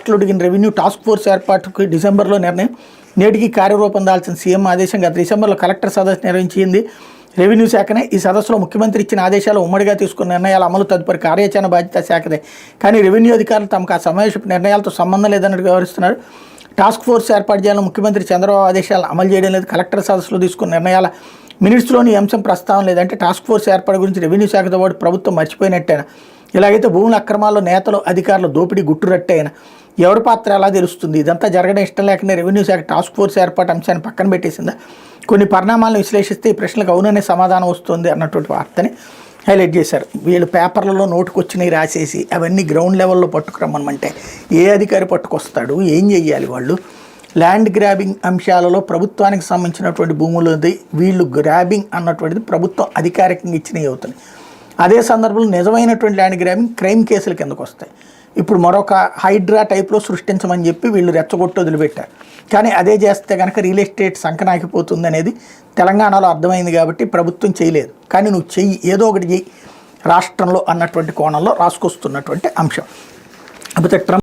ఆంక్షలు ఒడిగిన revenue task force ఏర్పాటుకు డిసెంబర్లో నిర్ణయం, నేటికి కార్యరూపం దాల్చిన సీఎం ఆదేశం. గత డిసెంబర్లో కలెక్టర్ సదస్సు నిర్వహించింది రెవెన్యూ శాఖనే. ఈ సదస్సులో ముఖ్యమంత్రి ఇచ్చిన ఆదేశాలు ఉమ్మడిగా తీసుకున్న నిర్ణయాల అమలు తదుపరి కార్యాచరణ బాధ్యత శాఖదే. కానీ రెవెన్యూ అధికారులు తమకు ఆ సమావేశపు నిర్ణయాలతో సంబంధం లేదన్నట్టు వ్యవహరిస్తున్నారు. టాస్క్ ఫోర్స్ ఏర్పాటు చేయాలని ముఖ్యమంత్రి చంద్రబాబు ఆదేశాలను అమలు చేయడం లేదు. కలెక్టర్ సదస్సులో తీసుకున్న నిర్ణయాల మినిట్స్లోని అంశం ప్రస్తావన లేదంటే టాస్క్ ఫోర్స్ ఏర్పాటు గురించి రెవెన్యూ శాఖతో పాటు ప్రభుత్వం మర్చిపోయినట్టేనా? ఇలాగైతే భూముల అక్రమాల్లో నేతలు అధికారులు దోపిడీ గుట్టురట్టేనా? ఎవరి పాత్ర ఎలా తెలుస్తుంది? ఇదంతా జరగడం ఇష్టం లేకనే రెవెన్యూ శాఖ టాస్క్ ఫోర్స్ ఏర్పాటు అంశాన్ని పక్కన పెట్టేసిందా? కొన్ని పరిణామాలను విశ్లేషిస్తే ఈ ప్రశ్నలకు అవుననే సమాధానం వస్తుంది అన్నటువంటి వార్తని హైలైట్ చేశారు. వీళ్ళు పేపర్లలో నోటుకొచ్చినవి రాసేసి అవన్నీ గ్రౌండ్ లెవెల్లో పట్టుకురమ్మమంటే ఏ అధికారి పట్టుకొస్తాడు? ఏం చెయ్యాలి వాళ్ళు? ల్యాండ్ గ్రాబింగ్ అంశాలలో ప్రభుత్వానికి సంబంధించినటువంటి భూములది వీళ్ళు గ్రాబింగ్ అన్నటువంటిది ప్రభుత్వం అధికారికంగా ఇచ్చినవి అవుతుంది. అదే సందర్భంలో నిజమైనటువంటి ల్యాండ్ గ్రాబింగ్ క్రైమ్ కేసుల కిందకు వస్తాయి. ఇప్పుడు మరొక హైడ్రా టైప్లో సృష్టించమని చెప్పి వీళ్ళు రెచ్చగొట్టు వదిలిపెట్టారు. కానీ అదే చేస్తే కనుక రియల్ ఎస్టేట్ సంకనాకిపోతుంది అనేది తెలంగాణలో అర్థమైంది కాబట్టి ప్రభుత్వం చేయలేదు. కానీ నువ్వు చెయ్యి, ఏదో ఒకటి చెయ్యి రాష్ట్రంలో అన్నటువంటి కోణంలో రాసుకొస్తున్నటువంటి అంశం. కాకపోతే ట్రంప్